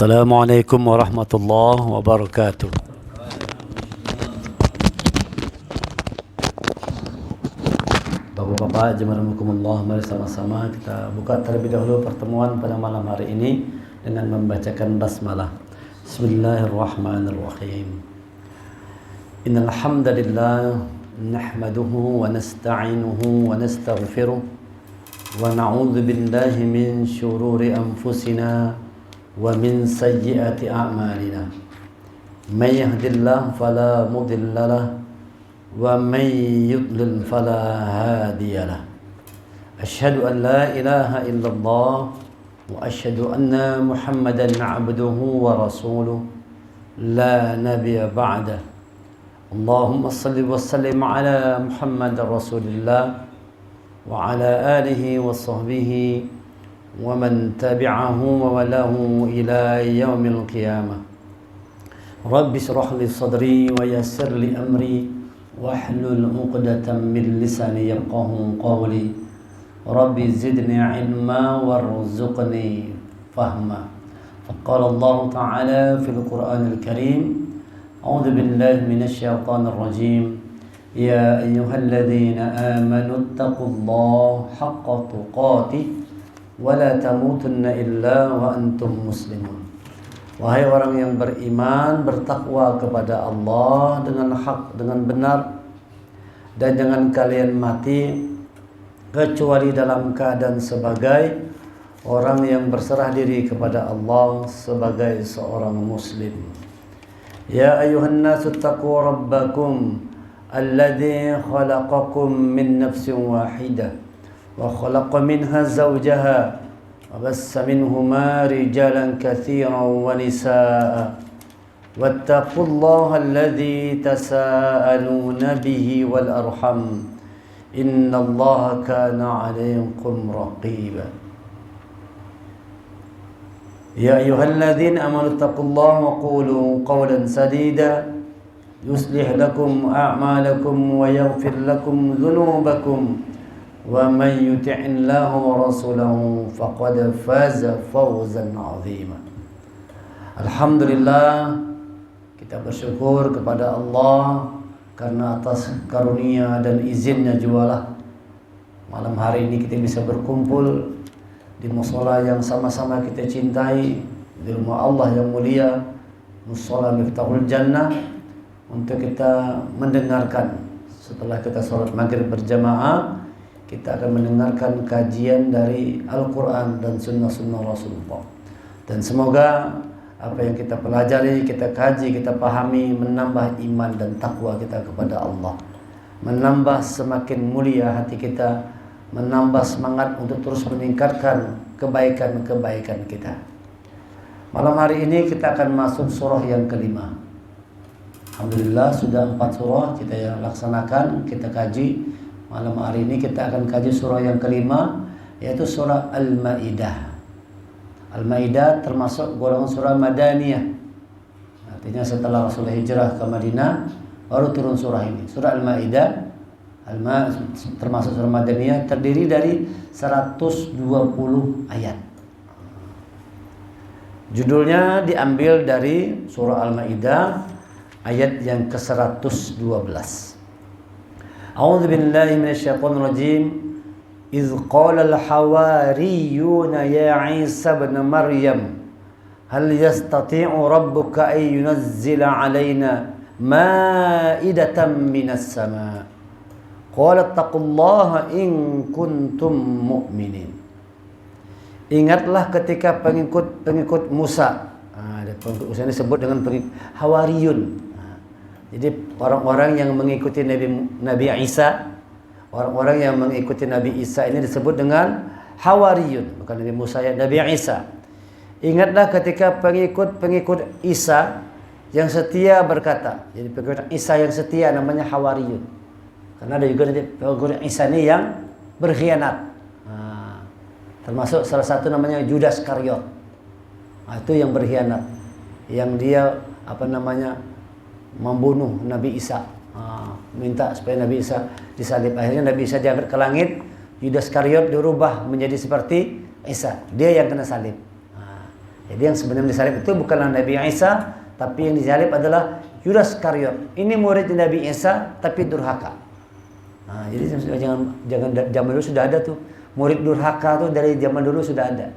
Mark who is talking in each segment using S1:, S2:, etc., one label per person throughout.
S1: Assalamualaikum warahmatullahi wabarakatuh. Bapak-bapak, jemaah, mari sama-sama kita buka terlebih dahulu pertemuan pada malam hari ini dengan membacakan basmalah. Bismillahirrahmanirrahim. Innal hamdalillah nahmaduhu wa nasta'inuhu wa nastaghfiruh wa na'udzu billahi min shururi anfusina wa min sayyiati a'malina. May yahdihillahu fala mudilla lahu wa may yudlil fala hadiya lahu. Asyhadu an la ilaha illallah wa asyhadu anna Muhammadan 'abduhu wa rasuluh la nabiyya ba'dah. Allahumma shalli wa sallim ala Muhammadar Rasulillah wa ala alihi wa sahbihi ومن تبعه ووله إلى يوم القيامة. رب اشرح لي صدري ويسر لي أمري واحلل عقدة من لساني يفقهوا قولي. رب زدني علما وارزقني فهما. فقال الله تعالى في القرآن الكريم: أعوذ بالله من الشيطان الرجيم. يا أيها الذين آمنوا اتقوا الله حق تقاته wala tamutunna illa wa antum muslimun. Wahai orang yang beriman, bertakwa kepada Allah dengan hak, dengan benar, dan jangan kalian mati kecuali dalam keadaan sebagai orang yang berserah diri kepada Allah sebagai seorang muslim. Ya ayuhan nasu taqu rabbakum alladzi khalaqakum min nafsin wahidah وخلق منها زوجها وبث منهما رجالا كثيرا ونساء واتقوا الله الذي تساءلون به والأرحم إن الله كان عليكم رقيبا. يا أيها الذين آمنوا اتقوا الله وقولوا قولا سديدا يصلح لكم أعمالكم ويغفر لكم ذنوبكم ومن يطع الله ورسوله فقد فاز فوزا عظيما. Alhamdulillah, kita bersyukur kepada Allah karena atas karunia dan izinnya jualah malam hari ini kita bisa berkumpul di mushola yang sama-sama kita cintai, di rumah Allah yang mulia, mushola Miftahul Jannah, untuk kita mendengarkan setelah kita sholat maghrib berjamaah. Kita akan mendengarkan kajian dari Al-Quran dan sunnah-sunnah Rasulullah. Dan semoga apa yang kita pelajari, kita kaji, kita pahami, menambah iman dan takwa kita kepada Allah, menambah semakin mulia hati kita, menambah semangat untuk terus meningkatkan kebaikan-kebaikan kita. Malam hari ini kita akan masuk surah yang kelima. Alhamdulillah sudah 4 surah kita yang laksanakan, kita kaji. Malam hari ini kita akan kaji surah yang kelima, yaitu surah Al-Maidah. Al-Maidah termasuk golongan surah Madaniyah. Artinya setelah Rasulullah hijrah ke Madinah baru turun surah ini. Surah Al-Maidah termasuk surah Madaniyah, terdiri dari 120 ayat. Judulnya diambil dari surah Al-Maidah ayat yang ke-112. A'udzu billahi minasyaitonir rajim. Iz qala al-hawariyuna ya Isa ibn Maryam hal yastati'u rabbuka ay yunazzila 'alaina ma'idatan minas sama'. Qala taqullaha in kuntum mu'minin. Ingatlah ketika pengikut Musa. Pengikut Musa ini disebut dengan Hawariyun. Jadi orang-orang yang mengikuti Nabi Isa, orang-orang yang mengikuti Nabi Isa ini disebut dengan Hawariyun, bukan Nabi Musa ya, Nabi Isa. Ingatlah ketika pengikut Isa yang setia berkata. Jadi pengikut Isa yang setia namanya Hawariyun. Karena ada juga pengikut Isa ini yang berkhianat. Termasuk salah satu namanya Judas Karyot. Itu yang berkhianat, yang dia membunuh Nabi Isa, minta supaya Nabi Isa disalib. Akhirnya Nabi Isa diangkat ke langit, Judas Karyot dirubah menjadi seperti Isa, dia yang kena salib. Jadi yang sebenarnya disalib itu bukanlah Nabi Isa, tapi yang disalib adalah Yudas Iskariot. Ini murid Nabi Isa tapi durhaka. Nah, jadi jangan zaman dulu sudah ada tuh murid durhaka tuh, dari zaman dulu sudah ada.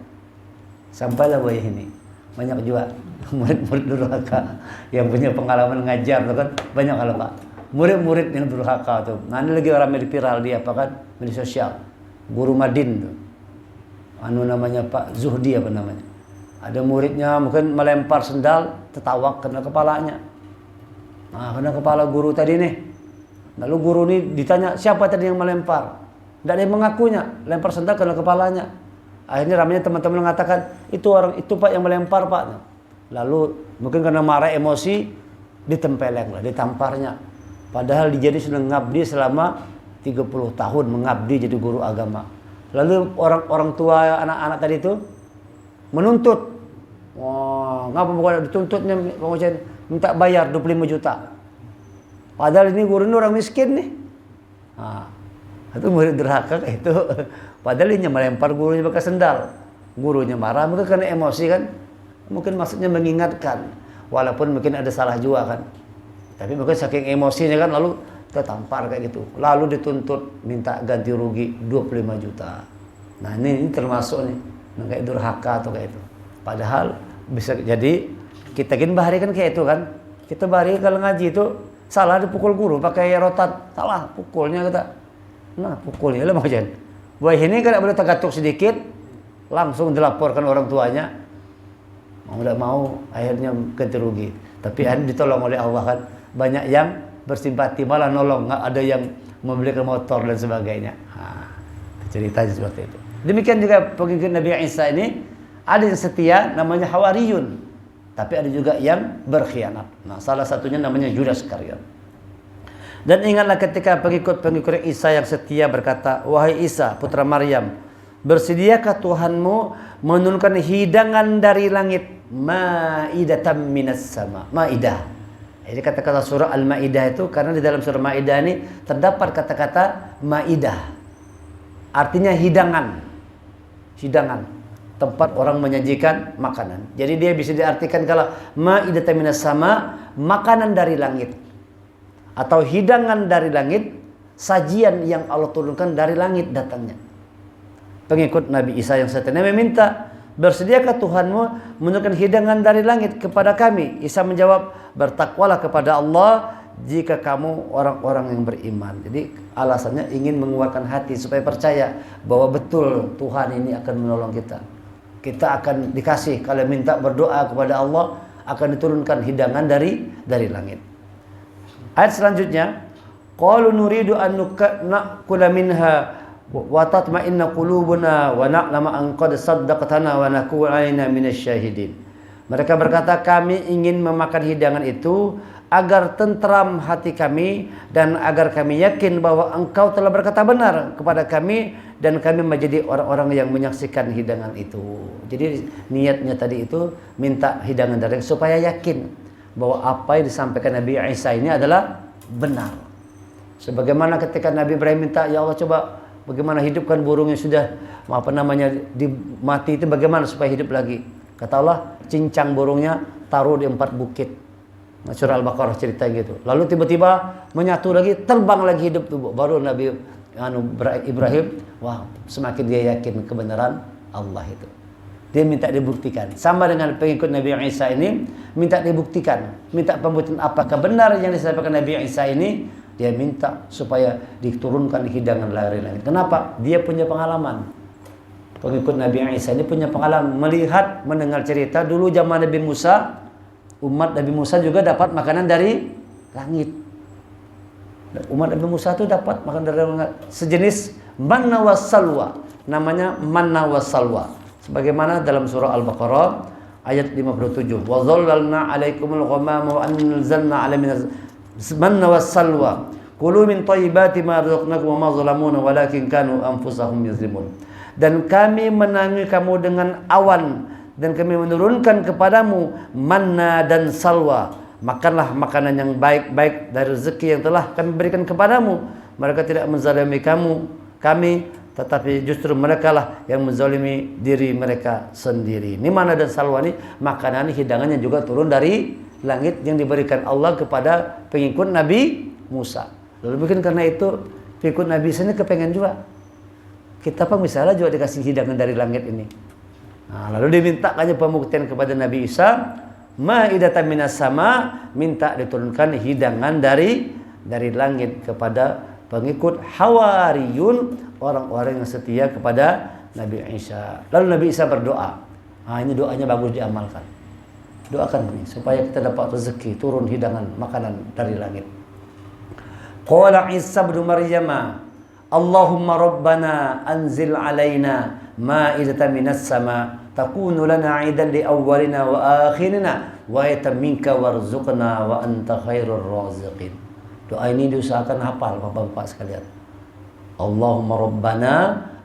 S1: Sampailah boy ini banyak juga murid-murid durhaka yang punya pengalaman ngajar tuh kan banyak kalau Pak. Murid-murid yang durhaka tuh. Nah, ini lagi orang viral di apa kan media sosial. Guru Madin tuh. Namanya Pak Zuhdi apa namanya. Ada muridnya mungkin melempar sendal, tertawak kena kepalanya. Nah, kena kepala guru tadi nih. Lalu guru ini ditanya, siapa tadi yang melempar? Tidak ada yang mengakunya, lempar sendal kena kepalanya. Akhirnya ramainya teman-teman mengatakan, itu orang itu Pak yang melempar Pak. Lalu mungkin karena marah emosi, ditempeleng lah, ditamparnya. Padahal dia jadi sudah mengabdi selama 30 tahun, mengabdi jadi guru agama. Lalu orang tua anak-anak tadi itu menuntut. Wah, ngapa bukan dituntutnya Bang Ucen? Minta bayar 25 juta. Padahal ini guru ini orang miskin nih. Nah, itu murid durhaka itu. Padahal ini melempar gurunya pakai sendal. Gurunya marah, mungkin karena emosi kan. Mungkin maksudnya mengingatkan. Walaupun mungkin ada salah juga kan. Tapi mungkin saking emosinya kan lalu tertampar kayak gitu. Lalu dituntut minta ganti rugi 25 juta. Nah ini termasuk nih. Kayak durhaka atau kayak itu. Padahal bisa jadi kita bahari kan kayak itu kan. Kita bahari kalau ngaji itu salah dipukul guru pakai rotan. Salah pukulnya kita. Nah pukulnya lah macam. Buah ini kan boleh tergatuk sedikit. Langsung dilaporkan orang tuanya. Mau tidak mau akhirnya ganti rugi. Tapi akhirnya ditolong oleh Allah kan. Banyak yang bersimpati malah nolong. Nggak ada yang membelikan motor dan sebagainya. Nah, ceritanya seperti itu. Demikian juga pengikut Nabi Isa ini. Ada yang setia namanya Hawariyun. Tapi ada juga yang berkhianat. Nah, salah satunya namanya Yudas Iskariot. Dan ingatlah ketika pengikut-pengikut Isa yang setia berkata, wahai Isa putra Maryam, bersediakah Tuhanmu menurunkan hidangan dari langit, ma'idatan minas sama. Ma'idah. Jadi kata-kata surah Al-Ma'idah itu karena di dalam surah Ma'idah ini terdapat kata-kata ma'idah. Artinya hidangan. Hidangan. Tempat orang menyajikan makanan. Jadi dia bisa diartikan kalau ma'idatan minas sama, makanan dari langit. Atau hidangan dari langit, sajian yang Allah turunkan dari langit datangnya. Pengikut Nabi Isa yang setia meminta, bersediakah Tuhanmu menurunkan hidangan dari langit kepada kami? Isa menjawab, bertakwalah kepada Allah jika kamu orang-orang yang beriman. Jadi alasannya ingin menguatkan hati supaya percaya bahwa betul Tuhan ini akan menolong kita. Kita akan dikasih kalau minta berdoa kepada Allah akan diturunkan hidangan dari langit. Ayat selanjutnya, qalu nuridu an na'kula minha wa tatma'inna qulubuna wa na'lama an qad saddaqtana wa nakuna minasyahidin. Mereka berkata, kami ingin memakan hidangan itu agar tentram hati kami dan agar kami yakin bahwa engkau telah berkata benar kepada kami dan kami menjadi orang-orang yang menyaksikan hidangan itu. Jadi niatnya tadi itu minta hidangan dari supaya yakin bahwa apa yang disampaikan Nabi Isa ini adalah benar. Sebagaimana ketika Nabi Ibrahim minta, ya Allah coba bagaimana hidupkan burung yang sudah mati itu, bagaimana supaya hidup lagi. Kata Allah, cincang burungnya taruh di 4 bukit. Surah Al-Baqarah cerita gitu. Lalu tiba-tiba menyatu lagi, terbang lagi hidup tuh. Baru Nabi Ibrahim, wah semakin dia yakin kebenaran Allah itu. Dia minta dibuktikan. Sama dengan pengikut Nabi Isa ini, minta dibuktikan. Minta pembuktian apakah benar yang disampaikan Nabi Isa ini. Dia minta supaya diturunkan hidangan dari langit. Kenapa? Dia punya pengalaman. Pengikut Nabi Isa ini punya pengalaman. Melihat, mendengar cerita dulu zaman Nabi Musa. Umat Nabi Musa juga dapat makanan dari langit. Umat Nabi Musa itu dapat makanan dari langit. Sejenis manna wassalwa. Namanya manna wassalwa. Sebagaimana dalam surah Al-Baqarah ayat 57. Wa dhallalna 'alaikumul ghamama wa anzalna 'alaikum manna wassalwa. Kulu min thayyibati ma razaqnakum wa ma zalamuna walakin kanu anfusahum yazlimun. Dan kami menangis kamu dengan awan dan kami menurunkan kepadamu manna dan salwa. Makanlah makanan yang baik-baik dari rezeki yang telah kami berikan kepadamu. Mereka tidak menzalimi kamu. Kami tetapi justru mereka lah yang menzalimi diri mereka sendiri. Ini mana dan salwa ini makanan hidangannya juga turun dari langit yang diberikan Allah kepada pengikut Nabi Musa. Lalu mungkin karena itu pengikut Nabi Musa ini kepengen juga. Kita pun misalnya juga dikasih hidangan dari langit ini. Nah, lalu dimintakannya pembuktian kepada Nabi Isa, ma'idatan minas sama, minta diturunkan hidangan dari langit kepada pengikut Hawariyun, orang-orang yang setia kepada Nabi Isa. Lalu Nabi Isa berdoa. Nah, ini doanya bagus diamalkan. Doakan ini supaya kita dapat rezeki, turun hidangan makanan dari langit. Qala Isa bin Maryam, Allahumma rabbana anzil alaina ma'idatan minas sama takunu lana 'idan li awwalina wa akhirina wa ayatan minka warzuqna wa anta khairur raziqin. Doa ini diusahakan hafal Bapak-bapak sekalian. Allahumma rabbana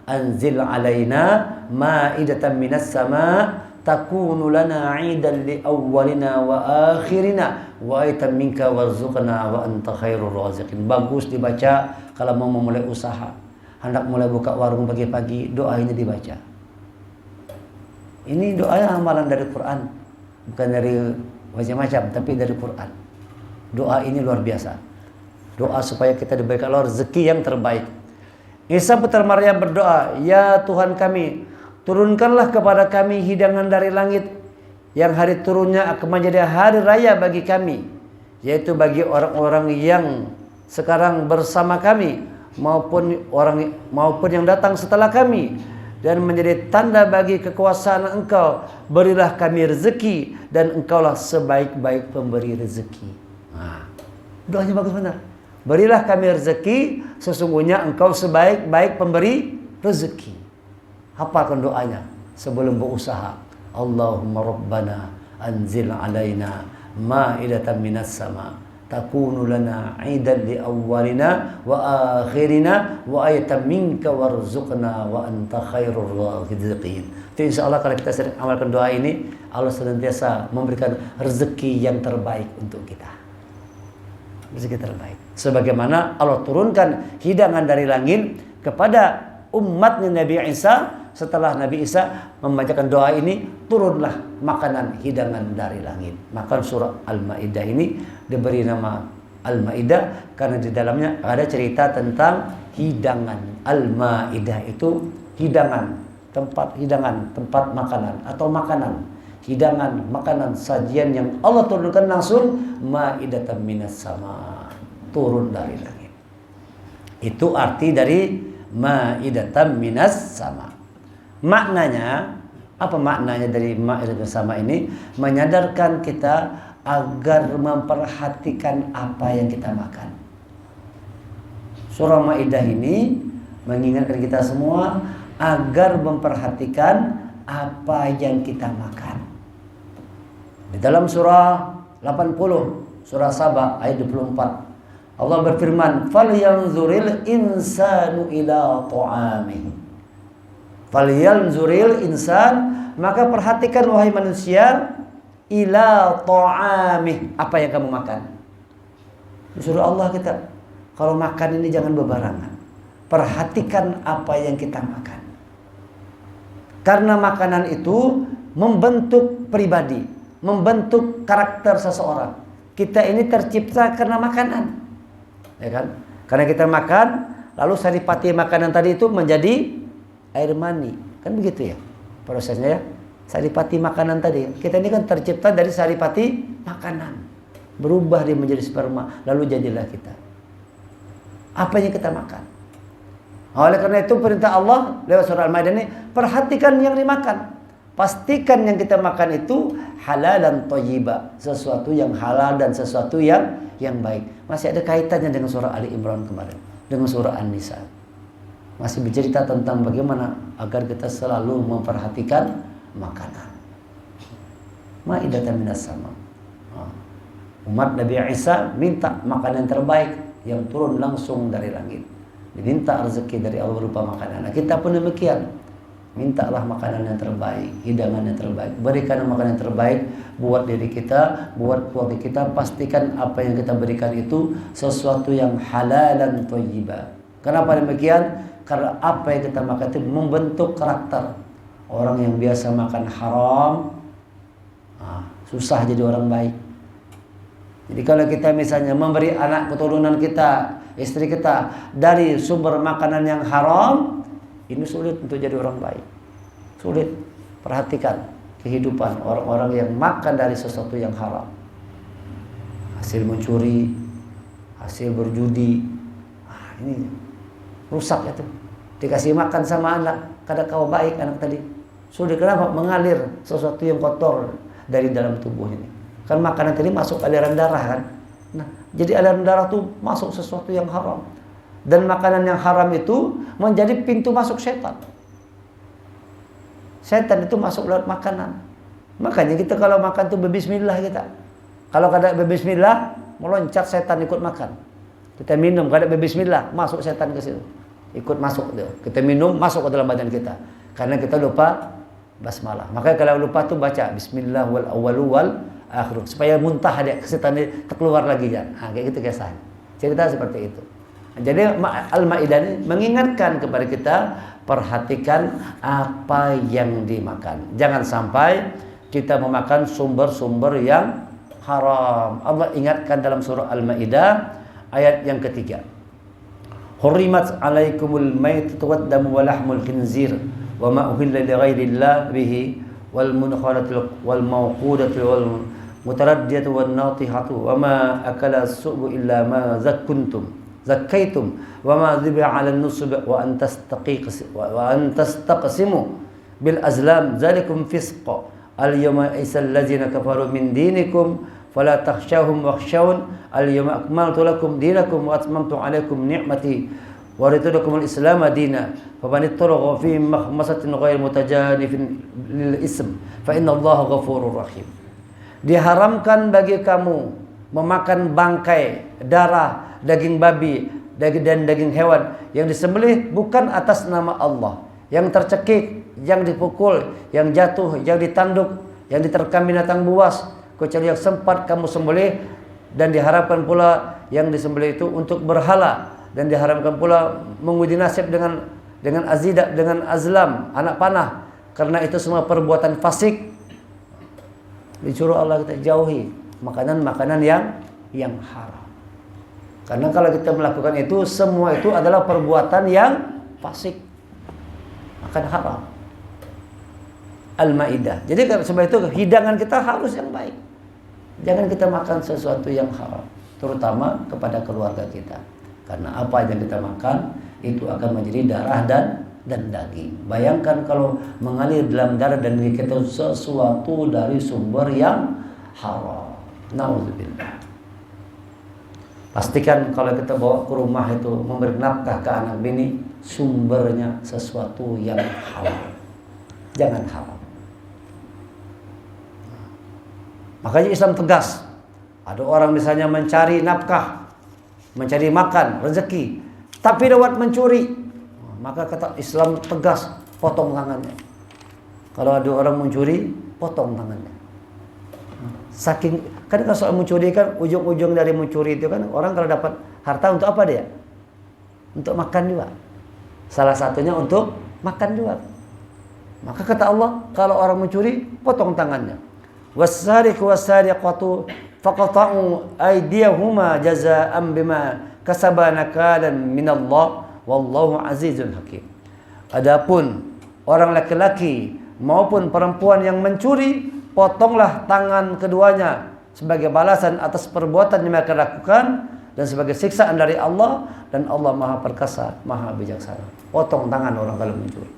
S1: anzil alaina ma'idatan minas sama takunu lana 'idan li awwalina wa akhirina wa ayatan minka warzuqna wa anta khairur raziqin. Bagus dibaca kalau mau memulai usaha, hendak mulai buka warung pagi-pagi, doa ini dibaca. Ini doanya amalan dari Quran, bukan dari macam-macam, tapi dari Quran. Doa ini luar biasa. Doa supaya kita diberikan rezeki yang terbaik. Isa putra Maryam berdoa, ya Tuhan kami, turunkanlah kepada kami hidangan dari langit yang hari turunnya akan menjadi hari raya bagi kami, yaitu bagi orang-orang yang sekarang bersama kami maupun yang datang setelah kami, dan menjadi tanda bagi kekuasaan Engkau. Berilah kami rezeki dan Engkaulah sebaik-baik pemberi rezeki. Nah, doanya bagus benar. Berilah kami rezeki, sesungguhnya Engkau sebaik-baik pemberi rezeki. Hafalkan doanya sebelum berusaha. Allahumma rabbana anzil alaina ma'idatan minas sama takunu lana 'idan li awwalina wa akhirina wa ayatan minka warzuqna wa anta khairur raziqin. Itu insyaallah kalau kita sering amalkan doa ini, Allah senantiasa memberikan rezeki yang terbaik untuk kita. Rezeki terbaik. Sebagaimana Allah turunkan hidangan dari langit kepada umatnya Nabi Isa. Setelah Nabi Isa membacakan doa ini, turunlah makanan hidangan dari langit. Maka surah Al-Maidah ini diberi nama Al-Maidah karena di dalamnya ada cerita tentang hidangan. Al-Maidah itu hidangan, tempat makanan atau makanan. Hidangan, makanan, sajian yang Allah turunkan langsung, ma'idatan minas sama, turun dari langit. Itu arti dari ma'idatan minas sama. Maknanya, apa maknanya dari ma'idatan sama ini? Menyadarkan kita agar memperhatikan apa yang kita makan. Surah Maidah ini mengingatkan kita semua agar memperhatikan apa yang kita makan. Di dalam surah 80, surah Saba ayat 24, Allah berfirman, "Falyanzuril insanu ila ta'amihi." Falyanzuril insan, maka perhatikan wahai manusia, ila ta'amih, apa yang kamu makan. Disuruh Allah kita, kalau makan ini jangan bebarangan. Perhatikan apa yang kita makan. Karena makanan itu membentuk pribadi, membentuk karakter seseorang. Kita ini tercipta karena makanan, ya kan? Karena kita makan, lalu saripati makanan tadi itu menjadi air mani, kan begitu ya prosesnya ya. Saripati makanan tadi, kita ini kan tercipta dari saripati makanan, berubah dia menjadi sperma, lalu jadilah kita. Apa yang kita makan? Oleh karena itu perintah Allah lewat surah Al-Maidah ini, perhatikan yang dimakan. Pastikan yang kita makan itu halal dan thayyibah, sesuatu yang halal dan sesuatu yang baik. Masih ada kaitannya dengan surah Ali Imran kemarin, dengan surah An-Nisa. Masih bercerita tentang bagaimana agar kita selalu memperhatikan makanan. Ma'idatan minas sama. Umat Nabi Isa minta makanan terbaik yang turun langsung dari langit. Diminta rezeki dari Allah berupa makanan. Nah, kita pun demikian. Mintalah makanan yang terbaik, hidangan yang terbaik. Berikan makanan yang terbaik buat diri kita, buat keluarga kita. Pastikan apa yang kita berikan itu sesuatu yang halal dan thayyibah. Kenapa demikian? Karena apa yang kita makan itu membentuk karakter. Orang yang biasa makan haram, susah jadi orang baik. Jadi kalau kita misalnya memberi anak keturunan kita, istri kita dari sumber makanan yang haram, ini sulit untuk jadi orang baik. Sulit. Perhatikan kehidupan orang-orang yang makan dari sesuatu yang haram. Hasil mencuri, hasil berjudi. Ini rusak itu. Dikasih makan sama anak, kadang kau baik anak tadi. Sudah kenapa? Mengalir sesuatu yang kotor dari dalam tubuh ini. Kan makanan tadi masuk aliran darah kan. Nah, jadi aliran darah itu masuk sesuatu yang haram. Dan makanan yang haram itu menjadi pintu masuk setan. Setan itu masuk lewat makanan. Makanya kita kalau makan tuh berbismillah kita. Kalau kada berbismillah, meloncat setan ikut makan. Kita minum kada berbismillah, masuk setan ke situ. Ikut masuk dia. Kita minum masuk ke dalam badan kita. Karena kita lupa basmalah. Makanya kalau lupa tuh baca bismillah wal awwalu wal akhir supaya muntah dia setan terkeluar lagi ya. Kayak gitu kisahnya. Cerita seperti itu. Jadi Al-Maidah ini mengingatkan kepada kita, perhatikan apa yang dimakan. Jangan sampai kita memakan sumber-sumber yang haram. Allah ingatkan dalam surah Al-Maidah ayat yang ketiga. Hurrimat alaikumul maitatu wad-damu wa lahmul khinzir wa ma uhilla li ghairillah bihi wal munkhalatul wal mawqudatu wal mutaraddiyatu wan natihatu wa ma akala as-su'bu illa ma zakkaitum wa ma dhiba 'ala an-nusb wa an tastaqsimu bil azlam zalikum fisq al-yawma isal ladzina kafaru min dinikum fala takhshawhum wakhshawun al-yawma akmaltu lakum dinakum wa atmamtu 'alaykum ni'mati wa raditu lakum al-islam dinan faman ittara fi makhmasatin ghayr mutajanifin lil ism fa inna Allaha ghafurur rahim. Diharamkan bagi kamu memakan bangkai, darah, daging babi, dan daging hewan yang disembelih bukan atas nama Allah, yang tercekik, yang dipukul, yang jatuh, yang ditanduk, yang diterkam binatang buas, kecuali yang sempat kamu sembelih. Dan diharapkan pula yang disembelih itu untuk berhala, dan diharamkan pula menguji nasib dengan azidah, dengan azlam, anak panah, karena itu semua perbuatan fasik. Disuruh Allah kita jauhi makanan-makanan yang haram. Karena kalau kita melakukan itu, semua itu adalah perbuatan yang fasik, makan haram. Al-Maidah. Jadi sebab itu hidangan kita harus yang baik. Jangan kita makan sesuatu yang haram, terutama kepada keluarga kita. Karena apa yang kita makan itu akan menjadi darah dan daging. Bayangkan kalau mengalir dalam darah dan daging kita sesuatu dari sumber yang haram. Nauzubillah. Pastikan kalau kita bawa ke rumah itu memberi nafkah ke anak bini, sumbernya sesuatu yang halal. Jangan haram. Makanya Islam tegas. Ada orang misalnya mencari nafkah, mencari makan, rezeki, tapi lewat mencuri, maka kata Islam tegas, potong tangannya. Kalau ada orang mencuri, potong tangannya. Saking kan kalau soal mencuri kan ujung-ujung dari mencuri itu kan orang kalau dapat harta untuk apa dia? Untuk makan juga. Salah satunya untuk makan juga. Maka kata Allah, kalau orang mencuri, potong tangannya. Was-sariqu was-sariqatu faqta'u aydiyahuma jazaa'an bima kasaba nakalan minallah wallahu azizun hakim. Adapun orang laki-laki maupun perempuan yang mencuri, potonglah tangan keduanya sebagai balasan atas perbuatan yang mereka lakukan dan sebagai siksaan dari Allah, dan Allah Maha Perkasa, Maha Bijaksana. Potong tangan orang kalau mencuri.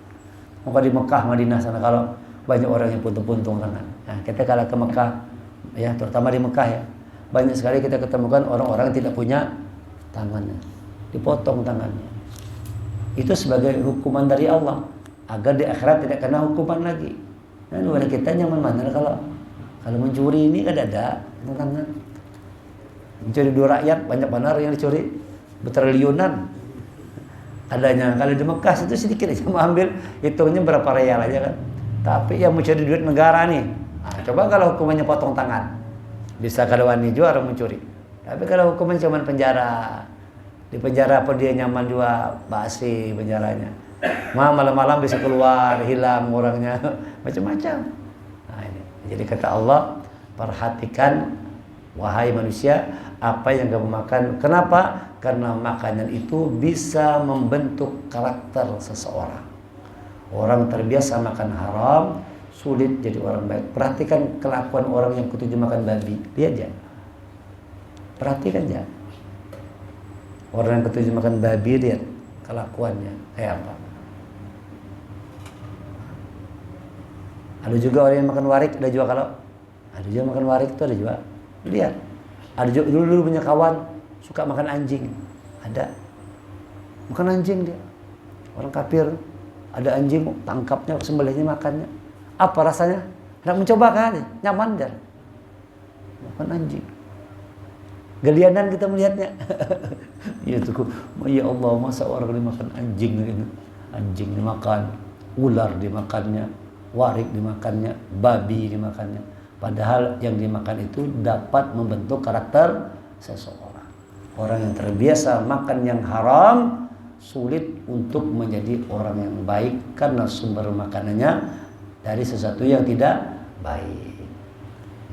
S1: Maka di Mekah, Madinah sana kalau banyak orang yang puntung-puntung tangan. Nah, kita kalau ke Mekah, ya terutama di Mekah ya, banyak sekali kita ketemukan orang-orang yang tidak punya tangannya, dipotong tangannya. Itu sebagai hukuman dari Allah agar di akhirat tidak kena hukuman lagi. Nah, luar kita nyaman mana kalau mencuri ini kan ada tangan. Mencuri dua rakyat banyak benar yang dicuri bertriliunan adanya. Kalau di Mekah itu sedikit aja mau ambil, hitungnya berapa real aja kan. Tapi yang mencuri duit negara nih, nah, coba kalau hukumannya potong tangan, bisa kada wani juga orang mencuri. Tapi kalau hukuman cuma penjara Di penjara apa dia nyaman juga, basi penjaranya. Malam-malam bisa keluar, hilang orangnya, macam-macam. Nah, ini. Jadi kata Allah, perhatikan wahai manusia apa yang kamu makan. Kenapa? Karena makanan itu bisa membentuk karakter seseorang. Orang terbiasa makan haram, sulit jadi orang baik. Perhatikan kelakuan orang yang ketujuh makan babi. Lihat aja. Perhatikan aja. Orang yang ketujuh makan babi, lihat kelakuannya kayak apa. Ada juga orang yang makan warik, ada juga kalau ada juga makan warik itu ada juga. Lihat. Ada juga dulu punya kawan suka makan anjing. Ada. Makan anjing dia. Orang kafir ada anjing tangkapnya, sembelihnya, makannya. Apa rasanya? Hendak mencoba kan? Nyaman dia. Makan anjing. Gelianan kita melihatnya. Ya tuh, ya Allah, masa orang dimakan anjing gitu. Anjing dimakan, ular dimakannya, warik dimakannya, babi dimakannya. Padahal yang dimakan itu dapat membentuk karakter seseorang. Orang yang terbiasa makan yang haram sulit untuk menjadi orang yang baik karena sumber makanannya dari sesuatu yang tidak baik.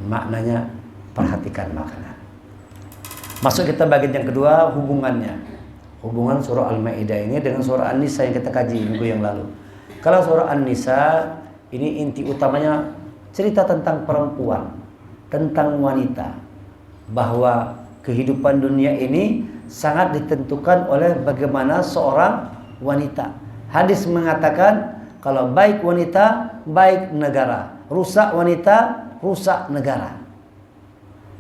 S1: Maknanya perhatikan makanan. Masuk kita bagian yang kedua, hubungannya. Hubungan surah Al-Maidah ini dengan surah An-Nisa yang kita kaji minggu yang lalu. Kalau surah An-Nisa ini inti utamanya cerita tentang perempuan, tentang wanita, bahwa kehidupan dunia ini sangat ditentukan oleh bagaimana seorang wanita. Hadis mengatakan kalau baik wanita, baik negara. Rusak wanita, rusak negara.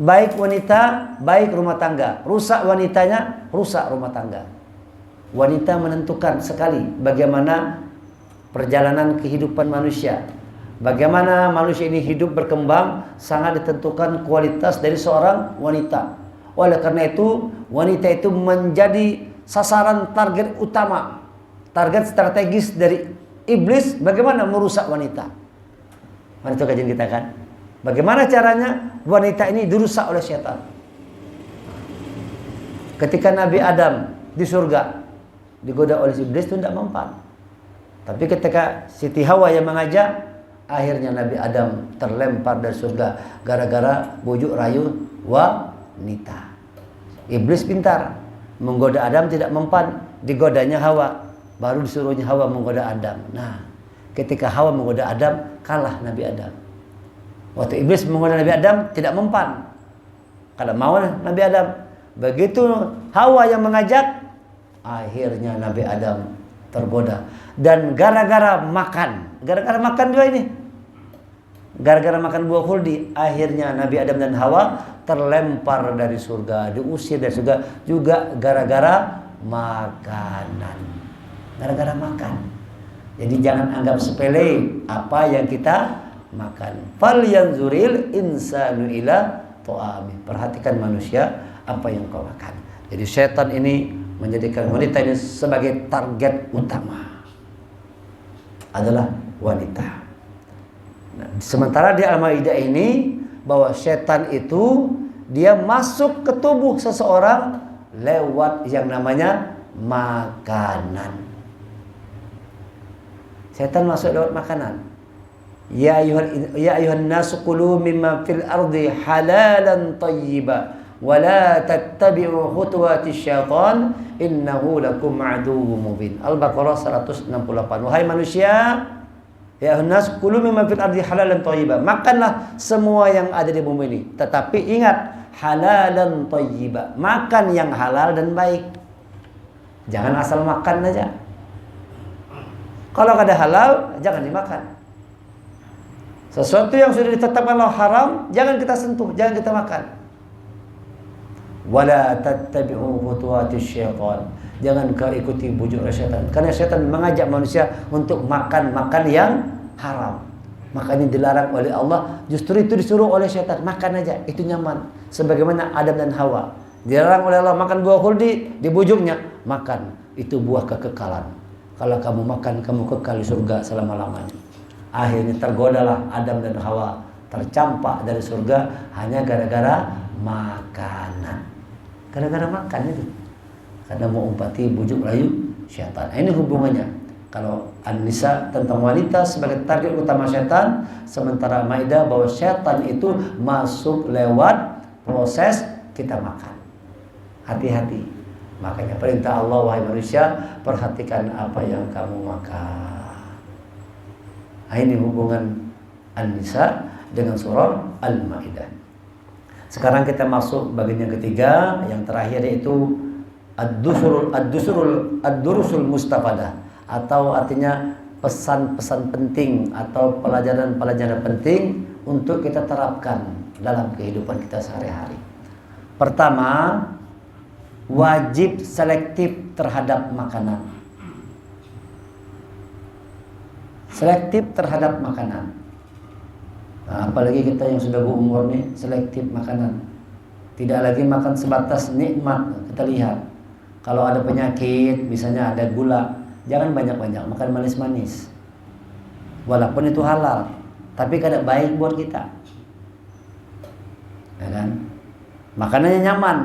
S1: Baik wanita, baik rumah tangga. Rusak wanitanya, rusak rumah tangga. Wanita menentukan sekali bagaimana perjalanan kehidupan manusia. Bagaimana manusia ini hidup berkembang sangat ditentukan kualitas dari seorang wanita. Oleh karena itu, wanita itu menjadi sasaran target utama, target strategis dari iblis. Bagaimana merusak wanita? Mari itu kajian kita kan. Bagaimana caranya wanita ini dirusak oleh setan? Ketika Nabi Adam di surga digoda oleh iblis itu tidak mempan. Tapi ketika Siti Hawa yang mengajak, akhirnya Nabi Adam terlempar dari surga gara-gara bujuk rayu wanita. Iblis pintar, menggoda Adam tidak mempan, digodanya Hawa, baru disuruhnya Hawa menggoda Adam. Nah, ketika Hawa menggoda Adam, kalah Nabi Adam. Waktu iblis menggoda Nabi Adam tidak mempan, kalau mau Nabi Adam. Begitu Hawa yang mengajak, akhirnya Nabi Adam tergoda. Dan gara-gara makan juga ini, gara-gara makan buah khuldi, akhirnya Nabi Adam dan Hawa terlempar dari surga, diusir dari surga juga gara-gara makanan. Gara-gara makan. Jadi jangan anggap sepele apa yang kita makan. Fal yanzuril insanu ila ta'ami. Perhatikan manusia apa yang kau makan. Jadi setan ini menjadikan wanita ini sebagai target utama adalah wanita. Nah, sementara di Al-Maidah ini bahwa setan itu dia masuk ke tubuh seseorang lewat yang namanya makanan. Setan masuk lewat makanan. Ya ayuhan nasu kulu mimma fil ardi halalan tayyiba wa la tattabi'u khutuwatis syaitan innahu lakum aduwwum mubin. Al-Baqarah 168. Wahai manusia, ya ayuhan nasu kulu mimma fil ardi halalan tayyiba. Makanlah semua yang ada di bumi ini, tetapi ingat halalan tayyiba. Makan yang halal dan baik. Jangan asal makan aja. Kalau ada halal, jangan dimakan. Sesuatu yang sudah ditetapkan Allah haram, jangan kita sentuh, jangan kita makan. Wala tattabi'u khutuwatis syaitan. Jangan kau ikuti bujuk syaitan. Karena syaitan mengajak manusia untuk makan yang haram. Makanya dilarang oleh Allah, justru itu disuruh oleh syaitan. Makan aja, itu nyaman. Sebagaimana Adam dan Hawa. Dilarang oleh Allah makan buah khuldi, dibujuknya makan. Itu buah kekekalan. Kalau kamu makan, kamu kekal di surga selama-lamanya. Akhirnya tergodalah Adam dan Hawa, tercampak dari surga hanya gara-gara makanan. Gara-gara makan itu. karena mau umpati bujuk rayu syaitan. Ini hubungannya. Kalau An-Nisa tentang wanita sebagai target utama syaitan, sementara Maidah bahwa syaitan itu masuk lewat proses kita makan. Hati-hati. Makanya perintah Allah, wahai manusia, perhatikan apa yang kamu makan. Nah, ini hubungan An-Nisa dengan surah Al-Maidah. Sekarang kita masuk bagian yang ketiga, yang terakhir, yaitu ad-durusul mustafadah, atau artinya pesan-pesan penting atau pelajaran-pelajaran penting untuk kita terapkan dalam kehidupan kita sehari-hari. Pertama, wajib selektif terhadap makanan. Selektif terhadap makanan. Nah, apalagi kita yang sudah berumur nih, selektif makanan. Tidak lagi makan sebatas nikmat. Kita lihat, kalau ada penyakit, misalnya ada gula, jangan banyak-banyak makan manis-manis. Walaupun itu halal, tapi kadang baik buat kita. Ya kan? Makanannya nyaman,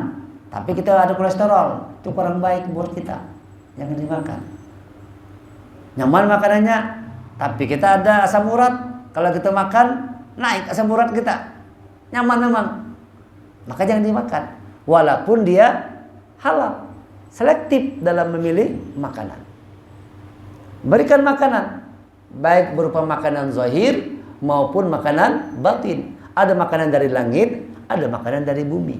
S1: tapi kita ada kolesterol, itu kurang baik buat kita. Jangan dimakan. Nyaman makanannya, tapi kita ada asam urat. Kalau kita makan, naik asam urat kita. Nyaman memang, maka jangan dimakan. Walaupun dia halal. Selektif dalam memilih makanan. Berikan makanan, baik berupa makanan zahir maupun makanan batin. Ada makanan dari langit, ada makanan dari bumi.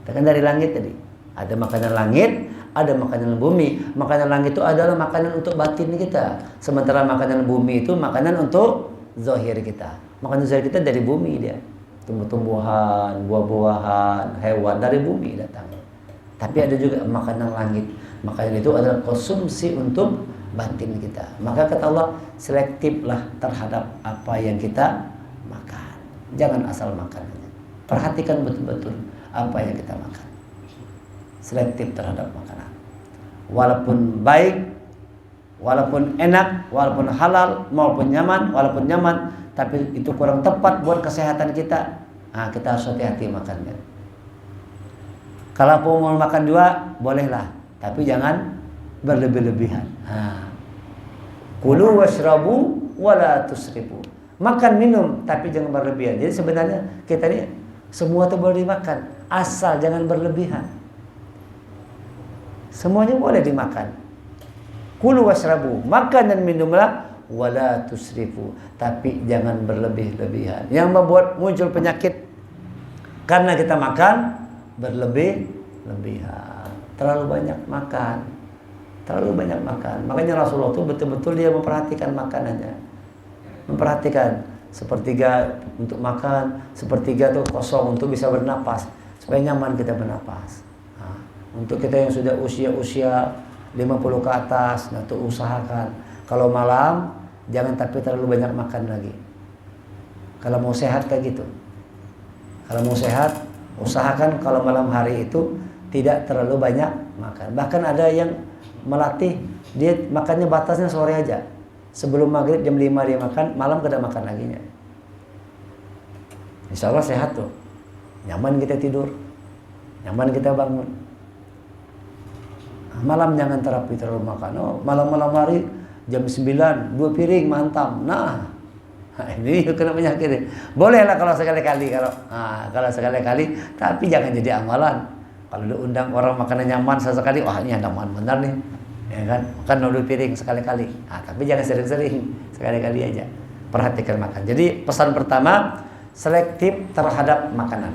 S1: Kan dari langit tadi. Ada makanan langit, ada makanan bumi. Makanan langit itu adalah makanan untuk batin kita. Sementara makanan bumi itu makanan untuk zahir kita. Makanan zahir kita dari bumi dia. Tumbuh-tumbuhan, buah-buahan, hewan dari bumi datang. Tapi ada juga makanan langit. Makanan itu adalah konsumsi untuk batin kita. Maka kata Allah, selektiflah terhadap apa yang kita makan. Jangan asal makan. Perhatikan betul-betul apa yang kita makan. Selektif terhadap makanan. Walaupun baik, walaupun enak, walaupun halal, maupun nyaman, walaupun nyaman, tapi itu kurang tepat buat kesehatan kita. Nah, kita harus hati-hati makannya. Kalau mau makan dua, bolehlah, tapi jangan berlebih-lebihan. Kulu washrabu wala tusrifu. Makan minum, tapi jangan berlebihan. Jadi sebenarnya kita ini semua itu boleh dimakan, asal jangan berlebihan. Semuanya boleh dimakan. Kulu washrabu, makan dan minumlah, wala tusrifu, tapi jangan berlebih-lebihan. Yang membuat muncul penyakit karena kita makan berlebih-lebihan, terlalu banyak makan, terlalu banyak makan. Makanya Rasulullah itu betul-betul dia memperhatikan makanannya, memperhatikan sepertiga untuk makan, sepertiga itu kosong untuk bisa bernapas, supaya nyaman kita bernapas. Nah, untuk kita yang sudah usia 50 ke atas, nah tuh usahakan kalau malam jangan tapi terlalu banyak makan lagi. Kalau mau sehat kayak gitu, kalau mau sehat, usahakan kalau malam hari itu tidak terlalu banyak makan. Bahkan ada yang melatih dia makannya batasnya sore aja. Sebelum maghrib jam 5 dia makan, malam tidak makan laginya. Insya Allah sehat tuh. Nyaman kita tidur, nyaman kita bangun. Malam jangan terlalu makan. Oh, malam-malam hari jam 9 2 piring mantap. Nah, ini kena penyakit. Bolehlah kalau sekali-kali, kalau sekali-kali, tapi jangan jadi amalan. Kalau diundang orang makanan nyaman sesekali, wah ini nyaman benar nih, ya kan? Makan 2 piring sekali-kali. Tapi jangan sering-sering, sekali-kali aja. Perhatikan makan. Jadi pesan pertama, selektif terhadap makanan,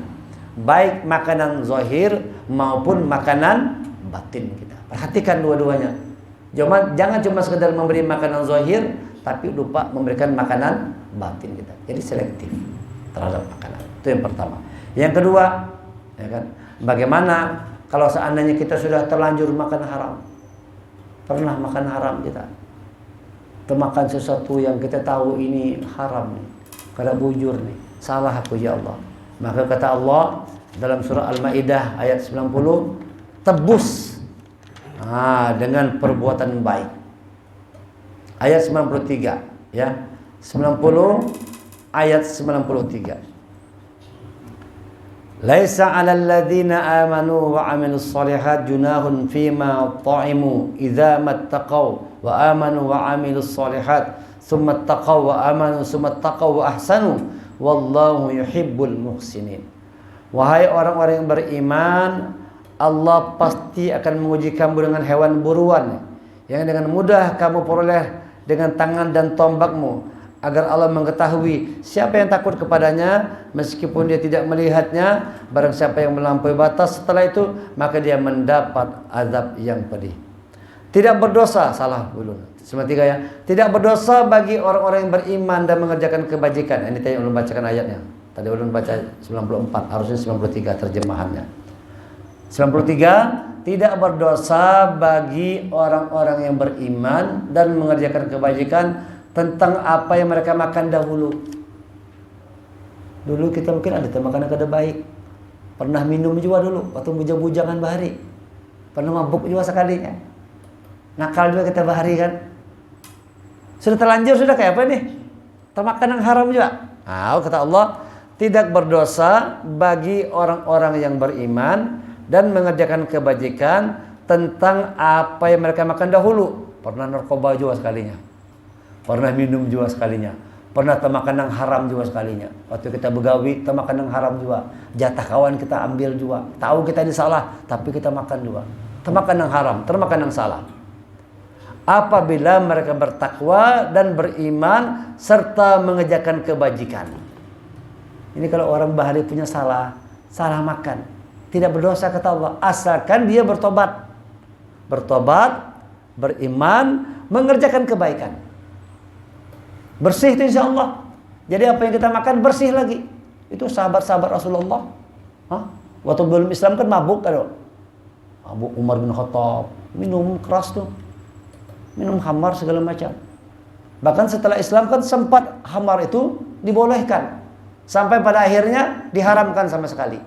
S1: baik makanan zahir maupun makanan batin kita. Perhatikan dua-duanya. Jangan cuma sekedar memberi makanan zahir, tapi lupa memberikan makanan batin kita. Jadi selektif terhadap makanan. Itu yang pertama. Yang kedua, ya kan, bagaimana kalau seandainya kita sudah terlanjur makan haram? Pernah makan haram kita? Makan sesuatu yang kita tahu ini haram nih, kada bujur nih, salah aku ya Allah. Maka kata Allah dalam surah Al-Maidah ayat 90, tebus dengan perbuatan baik. Ayat 93, ya. 90 ayat 93. Laisa 'alal ladzina amanu wa 'amilus shalihat junahun fima ta'imu idza mattaqau wa amanu wa 'amilus shalihat tsumma taqau wa amanu tsumma taqau wa ahsanu wallahu yuhibbul muhsinin. Wahai orang-orang yang beriman, Allah pasti akan menguji kamu dengan hewan buruan yang dengan mudah kamu peroleh dengan tangan dan tombakmu, agar Allah mengetahui siapa yang takut kepadanya meskipun dia tidak melihatnya. Barang siapa yang melampaui batas setelah itu, maka dia mendapat azab yang pedih. Tidak berdosa, salah dulu. Semua tiga ya. Tidak berdosa bagi orang-orang yang beriman dan mengerjakan kebajikan. Ini tadi ulun bacakan ayatnya. Tadi ulun baca 94, harusnya 93 terjemahannya. 93, tidak berdosa bagi orang-orang yang beriman dan mengerjakan kebajikan tentang apa yang mereka makan dahulu. Dulu kita mungkin ada makanan kada baik. Pernah minum juga dulu waktu bujang-bujangan bahari. Pernah mabuk juga sekalinya. Nakal juga kita bahari kan. Sudah terlanjur sudah kayak apa nih? Termakan yang haram juga. Nah, kata Allah, tidak berdosa bagi orang-orang yang beriman dan mengerjakan kebajikan tentang apa yang mereka makan dahulu. Pernah narkoba juga sekalinya. Pernah minum juga sekalinya. Pernah termakan yang haram juga sekalinya. Waktu kita begawi, termakan yang haram juga. Jatah kawan kita ambil juga. Tahu kita ini salah, tapi kita makan juga. Termakan yang haram, termakan yang salah. Apabila mereka bertakwa dan beriman serta mengerjakan kebajikan. Ini kalau orang bahari punya salah makan, tidak berdosa kata Allah, asalkan dia bertobat. Bertobat, beriman, mengerjakan kebaikan. Bersih itu insya Allah. Jadi apa yang kita makan bersih lagi. Itu sahabat-sahabat Rasulullah. Waktu belum Islam kan mabuk kan. Mabuk Umar bin Khattab. Minum keras tuh. Minum khamar segala macam. Bahkan setelah Islam kan sempat khamar itu dibolehkan. Sampai pada akhirnya diharamkan sama sekali.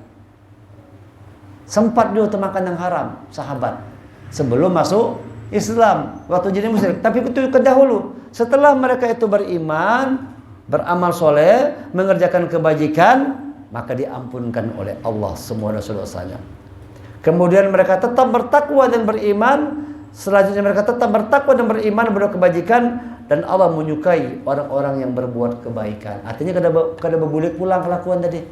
S1: Sempat dia termakan yang haram, sahabat. Sebelum masuk Islam, waktu jadi musyrik. Tapi itu kedahulu. Setelah mereka itu beriman, beramal soleh, mengerjakan kebajikan, maka diampunkan oleh Allah semua dosa-dosanya. Kemudian mereka tetap bertakwa dan beriman. Selanjutnya mereka tetap bertakwa dan beriman, berbuat kebajikan, dan Allah menyukai orang-orang yang berbuat kebaikan. Artinya kada berbulik pulang kelakuan tadi.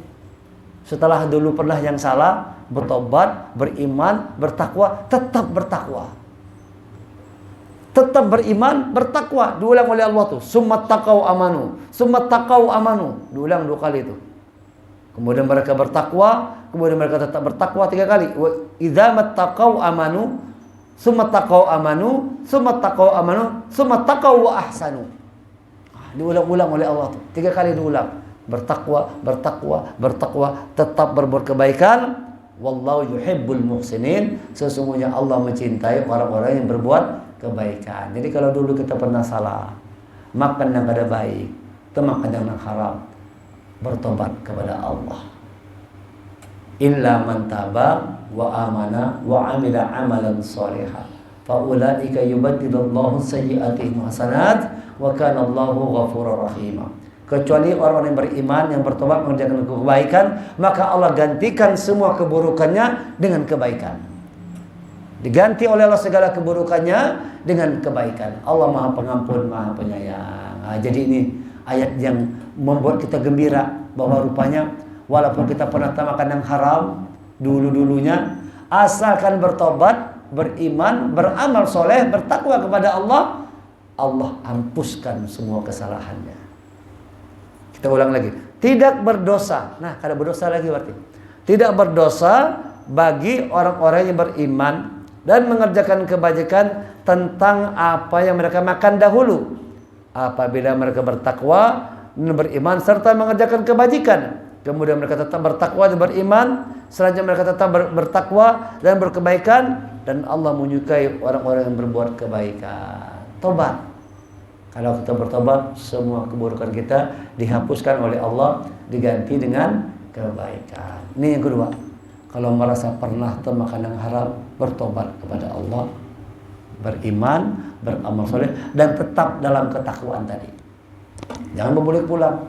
S1: Setelah dulu pernah yang salah, bertobat, beriman, bertakwa, tetap bertakwa. Tetap beriman, bertakwa. Diulang oleh Allah tuh. Summa taqau amanu. Summa taqau amanu. Diulang 2 kali itu. Kemudian mereka bertakwa, kemudian mereka tetap bertakwa 3 kali. Wa idza mattaqau amanu, summa taqau amanu, summa taqau amanu, summa taqau wa ahsanu. Diulang-ulang oleh Allah tuh. 3 kali diulang. Bertakwa, bertakwa, bertakwa, tetap berbuat kebaikan. Wallahu yuhibbul muhsinin. Sesungguhnya Allah mencintai orang-orang yang berbuat kebaikan. Jadi kalau dulu kita pernah salah, makan yang kada baik, termakan yang haram, bertobat kepada Allah. Illa man taba wa amana wa amila amalan shalihan fa ulaika yubaddilullahu sayyi'atihim hasanat wa kana Allahu ghafurur rahim. Kecuali orang-orang yang beriman yang bertobat mengerjakan kebaikan, maka Allah gantikan semua keburukannya dengan kebaikan. Diganti oleh Allah segala keburukannya dengan kebaikan. Allah Maha Pengampun, Maha Penyayang. Jadi ini ayat yang membuat kita gembira bahwa rupanya walaupun kita pernah makan yang haram dulu-dulunya, asalkan bertobat, beriman, beramal soleh, bertakwa kepada Allah, Allah hapuskan semua kesalahannya. Kita ulang lagi. Tidak berdosa. Nah, kada berdosa lagi berarti. Tidak berdosa bagi orang-orang yang beriman dan mengerjakan kebajikan tentang apa yang mereka makan dahulu. Apabila mereka bertakwa dan beriman serta mengerjakan kebajikan, kemudian mereka tetap bertakwa dan beriman, selanjutnya mereka tetap bertakwa dan berkebaikan, dan Allah menyukai orang-orang yang berbuat kebaikan. Tobat. Kalau kita bertobat, semua keburukan kita dihapuskan oleh Allah, diganti dengan kebaikan. Ini yang kedua. Kalau merasa pernah termakan yang haram, bertobat kepada Allah, beriman, beramal soleh, dan tetap dalam ketakwaan tadi. Jangan berbulik pulang.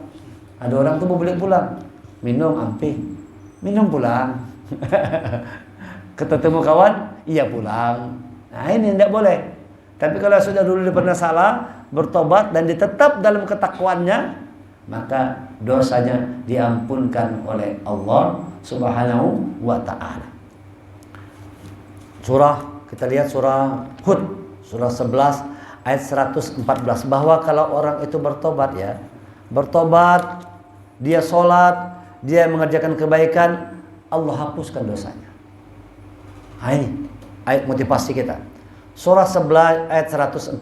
S1: Ada orang tuh berbulik pulang, minum ampi, minum pulang. Ketemu kawan, iya pulang. Nah ini tidak boleh. Tapi kalau sudah dulu pernah salah, bertobat dan ditetap dalam ketakwaannya, maka dosanya diampunkan oleh Allah Subhanahu wa ta'ala. Surah, kita lihat surah Hud, surah 11 ayat 114, bahwa kalau orang itu bertobat ya, bertobat, dia sholat, dia mengerjakan kebaikan, Allah hapuskan dosanya. Nah, ini ayat motivasi kita. Surah 11 ayat 114.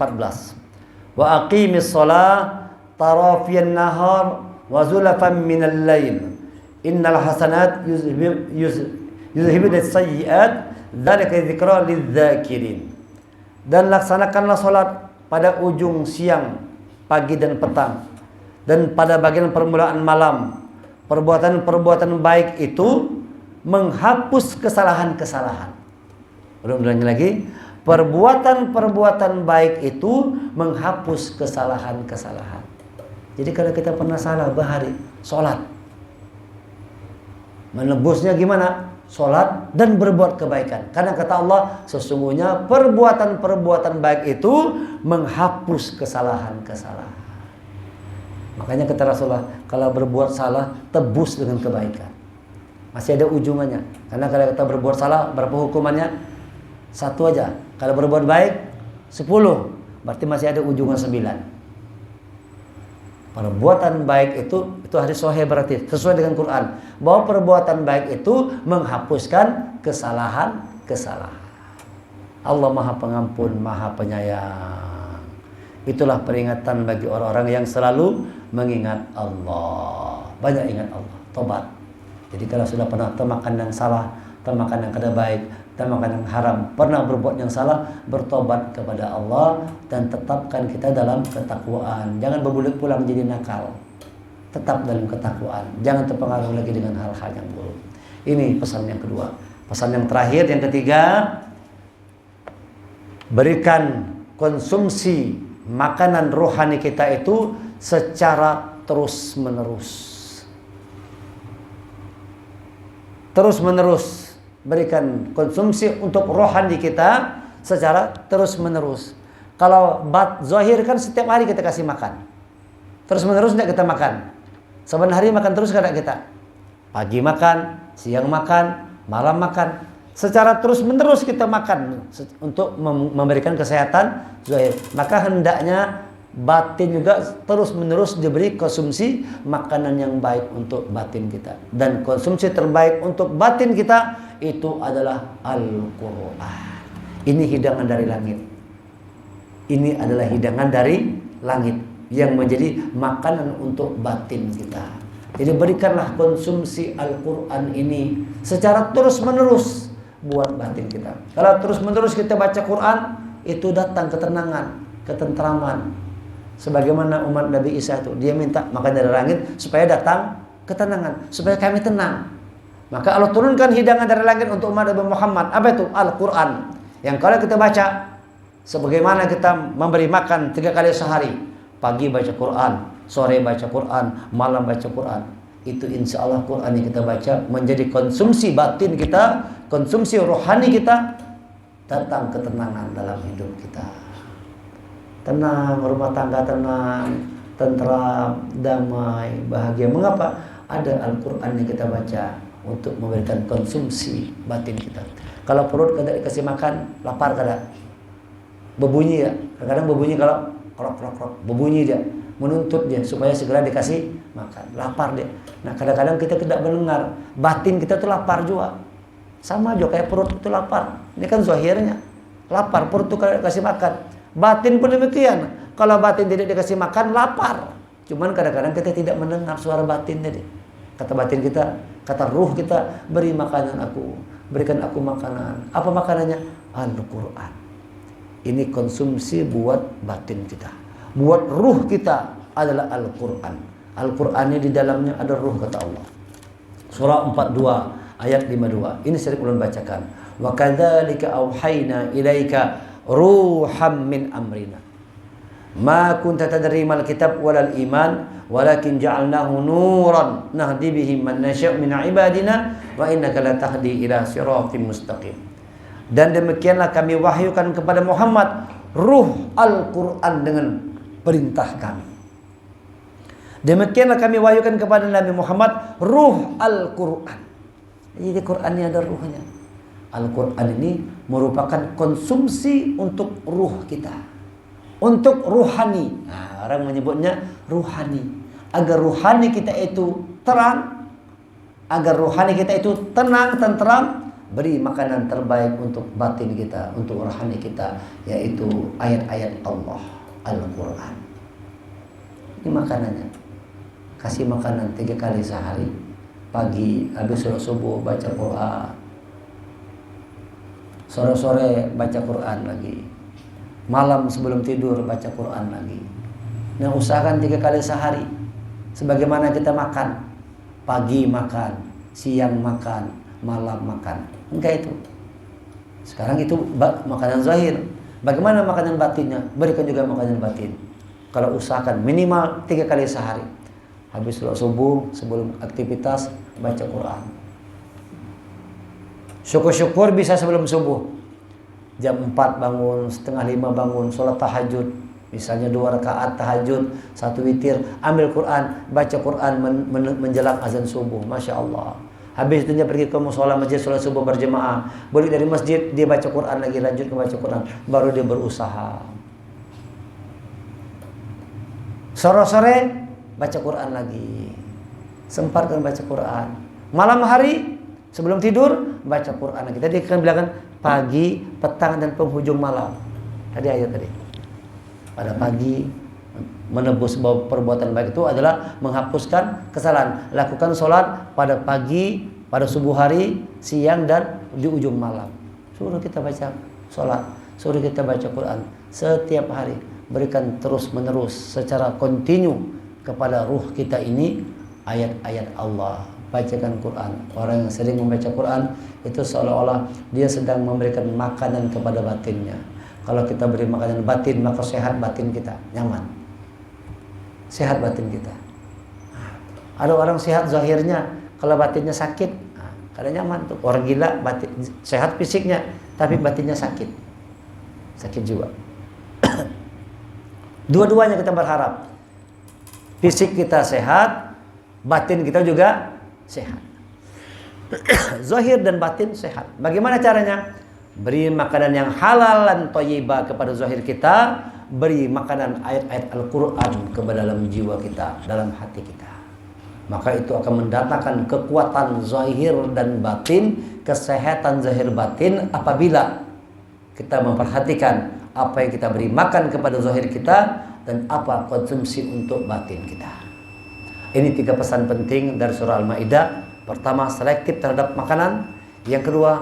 S1: Wa aqimis shalah tarafiyan nahar wa zulafan minal lail. Innal hasanat yuzhibun as-sayyi'at dzalika dzikra lidz-dzakirin. Dan laksanakanlah salat pada ujung siang, pagi dan petang, dan pada bagian permulaan malam. Perbuatan-perbuatan baik itu menghapus kesalahan-kesalahan. Ulangi lagi. Perbuatan-perbuatan baik itu menghapus kesalahan-kesalahan. Jadi kalau kita pernah salah bahari, sholat. Menebusnya gimana? Sholat dan berbuat kebaikan. Karena kata Allah, sesungguhnya perbuatan-perbuatan baik itu menghapus kesalahan-kesalahan. Makanya kata Rasulullah, kalau berbuat salah, tebus dengan kebaikan. Masih ada ujungannya. Karena kalau kita berbuat salah, berapa hukumannya? 1 aja. Kalau berbuat baik 10, berarti masih ada ujungan 9. Perbuatan baik itu hadis sahih, berarti sesuai dengan Quran, bahwa perbuatan baik itu menghapuskan kesalahan-kesalahan. Allah Maha Pengampun, Maha Penyayang. Itulah peringatan bagi orang-orang yang selalu mengingat Allah. Banyak ingat Allah, tobat. Jadi kalau sudah pernah termakan yang salah, termakan yang kada baik, termakan yang haram, pernah berbuat yang salah, bertobat kepada Allah dan tetapkan kita dalam ketakwaan. Jangan berbulik pulang jadi nakal. Tetap dalam ketakwaan. Jangan terpengaruh lagi dengan hal-hal yang buruk. Ini pesan yang kedua. Pesan yang terakhir, yang ketiga, berikan konsumsi makanan rohani kita itu secara terus-menerus. Terus-menerus. Berikan konsumsi untuk rohani kita secara terus-menerus. Kalau zahir kan setiap hari kita kasih makan. Terus-menerus tidak kita makan. Saban hari makan terus kada kita. Pagi makan, siang makan, malam makan. Secara terus-menerus kita makan untuk memberikan kesehatan zahir. Maka hendaknya batin juga terus-menerus diberi konsumsi makanan yang baik untuk batin kita. Dan konsumsi terbaik untuk batin kita itu adalah Al-Quran. Ini hidangan dari langit. Ini adalah hidangan dari langit yang menjadi makanan untuk batin kita. Jadi berikanlah konsumsi Al-Quran ini secara terus-menerus buat batin kita. Kalau terus-menerus kita baca Quran, itu datang ketenangan, ketentraman. Sebagaimana umat Nabi Isa itu, dia minta makan dari langit supaya datang ketenangan, supaya kami tenang. Maka Allah turunkan hidangan dari langit untuk umat Nabi Muhammad. Apa itu? Al-Quran. Yang kalau kita baca, sebagaimana kita memberi makan 3 kali sehari, pagi baca Quran, sore baca Quran, malam baca Quran, itu insya Allah Quran yang kita baca menjadi konsumsi batin kita, konsumsi rohani kita, datang ketenangan dalam hidup kita. Tenang, rumah tangga tenang, tentram, damai, bahagia. Mengapa? Ada Al-Quran yang kita baca untuk memberikan konsumsi batin kita. Kalau perut kada dikasih makan, lapar kada? Berbunyi ya. Kadang-kadang berbunyi kalau krok-krok-krok, berbunyi dia, menuntut dia supaya segera dikasih makan. Lapar dia. Nah, kadang-kadang kita tidak mendengar, batin kita tuh lapar juga. Sama juga kayak perut itu lapar. Ini kan zahirnya. Lapar, perut itu kada dikasih makan. Batin pun demikian. Kalau batin tidak dikasih makan, lapar. Cuman kadang-kadang kita tidak mendengar suara batin tadi. Kata batin kita, kata ruh kita, beri makanan aku, berikan aku makanan. Apa makanannya? Al-Quran. Ini konsumsi buat batin kita. Buat ruh kita adalah Al-Quran. Al-Quran ini di dalamnya ada ruh, kata Allah. Surah 42 ayat 52. Ini sering ulun bacakan. Wa kadzalika auhayna ilaika ruham min amrina ma kunta tadri mal kitab walal iman walakin ja'alnahu nuran nahdi bihi man nasya' min ibadina wa innaka latahdi ila siratim mustaqim. Dan demikianlah kami wahyukan kepada Muhammad ruh Al-Quran dengan perintah kami. Demikianlah kami wahyukan kepada Nabi Muhammad ruh Al-Quran. Jadi Quran ini ada ruhnya. Al-Quran ini merupakan konsumsi untuk ruh kita, untuk ruhani. Nah, orang menyebutnya ruhani. Agar ruhani kita itu terang, agar ruhani kita itu tenang, tenteram, beri makanan terbaik untuk batin kita, untuk rohani kita, yaitu ayat-ayat Allah, Al-Quran. Ini makanannya. Kasih makanan 3 kali sehari. Pagi habis sholat subuh baca Quran, sore-sore baca Quran lagi, malam sebelum tidur baca Quran lagi. Nah, usahakan 3 kali sehari. Sebagaimana kita makan, pagi makan, siang makan, malam makan. Enggak itu. Sekarang itu makanan zahir. Bagaimana makanan batinnya? Berikan juga makanan batin. Kalau usahakan minimal 3 kali sehari. Habis sholat subuh, sebelum aktivitas baca Quran. Syukur-syukur bisa sebelum subuh. Jam 4 bangun, setengah 5 bangun, sholat tahajud. Misalnya 2 rakaat tahajud, 1 witir, ambil Quran, baca Quran menjelang azan subuh. Masya Allah. Habis itu dia pergi ke musola masjid, sholat subuh berjemaah. Balik dari masjid, dia baca Quran lagi, lanjut ke baca Quran. Baru dia berusaha. Sore-sore baca Quran lagi. Sempatkan baca Quran. Malam hari sebelum tidur baca Quran lagi. Tadi kan bilang pagi, petang dan penghujung malam. Tadi ayat tadi. Pada pagi menebus perbuatan baik itu adalah menghapuskan kesalahan. Lakukan sholat pada pagi, pada subuh hari, siang dan di ujung malam. Suruh kita baca sholat, suruh kita baca Quran setiap hari. Berikan terus menerus secara kontinu kepada ruh kita ini ayat-ayat Allah. Bacakan Quran. Orang yang sering membaca Quran itu seolah-olah dia sedang memberikan makanan kepada batinnya. Kalau kita beri makanan batin, maka sehat batin kita, nyaman. Sehat batin kita. Ada orang sehat zahirnya, kalau batinnya sakit, karena nyaman tuh. Orang gila batin, sehat fisiknya, tapi batinnya sakit. Sakit jiwa. Dua-duanya kita berharap. Fisik kita sehat, batin kita juga sehat. Zahir dan batin sehat. Bagaimana caranya? Beri makanan yang halal dan thayyibah kepada zahir kita. Beri makanan ayat-ayat Al-Quran kepada dalam jiwa kita, dalam hati kita. Maka itu akan mendatangkan kekuatan zahir dan batin, kesehatan zahir batin apabila kita memperhatikan apa yang kita beri makan kepada zahir kita dan apa konsumsi untuk batin kita. Ini 3 pesan penting dari surah Al-Maidah. Pertama, selektif terhadap makanan. Yang kedua,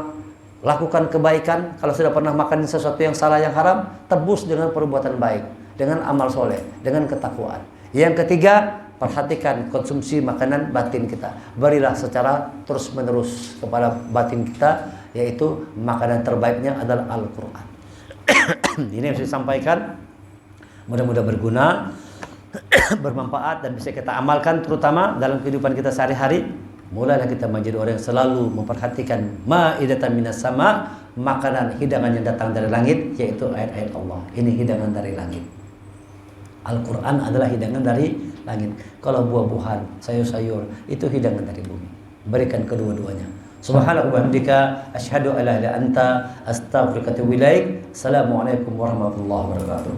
S1: lakukan kebaikan. Kalau sudah pernah makan sesuatu yang salah, yang haram, tebus dengan perbuatan baik, dengan amal soleh, dengan ketakwaan. Yang ketiga, perhatikan konsumsi makanan batin kita. Berilah secara terus menerus kepada batin kita, yaitu makanan terbaiknya adalah Al-Quran. Ini yang saya sampaikan. Mudah-mudahan berguna, bermanfaat dan bisa kita amalkan terutama dalam kehidupan kita sehari-hari. Mulailah kita menjadi orang yang selalu memperhatikan ma'idatan minas sama, makanan hidangan yang datang dari langit, yaitu ayat-ayat Allah. Ini hidangan dari langit. Al-Quran adalah hidangan dari langit. Kalau buah-buahan, sayur-sayur, itu hidangan dari bumi. Berikan kedua-duanya. Subhanallah wa bihamdika asyhadu an la ilaha illa anta astaghfiruka wa atubu ilaik. Assalamualaikum warahmatullahi wabarakatuh.